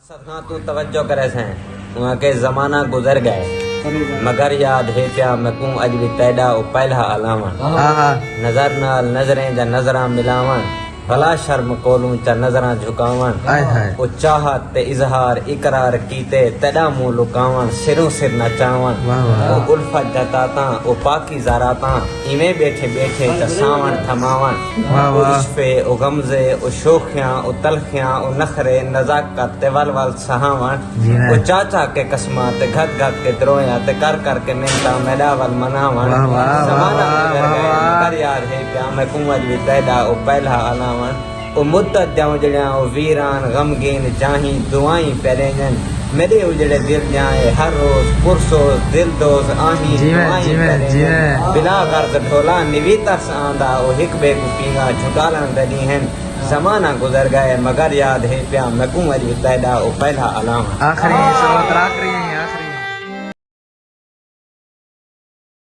सदका तू तवज्जो करे से वहाँ के जमाना गुजर गए मगर याद है प्या मैं अज भी तैडा ओ पहला अलावन नजर नाल नजरें जा नजरा मिलावन भला शर्म कोलू चा नजरा झुकावन ओ चाहत ते इजहार इकरार कीते तैडा मुंह लुकावन सिरों सिर नचावन ओ उल्फत जताता ओ पाकी ज़राता इवें बैठे बैठे तसावन थमावन ओ इश्क़े ओ गमज़े ओ शोखियां ओ तलखियां ओ नखरे नज़ाकत ते वल वल सहावन ओ चाचा के कसमा ते घत घत के द्रोया ते कर कर के मिलता मेडावल मनावन ज़माना कर यार है प्या मैं अज भी तैडा ओ पहला अलावन ओ मुद्दत जा उजड़िया ओ वीरान गमगीन चाही दुआई पेरेंजन मेरे उजड़े दिल जाए हर रोज पुरसोस दिल दोस आही दुआई पेरेंजन बिला गर्द ढोला निवी तरस आंदा ओ हिक बे को पीगा झुकालन दनी हैं जमाना गुजर गए मगर याद है प्या मैं अज भी तैडा ओ पहला अलावन आखिरी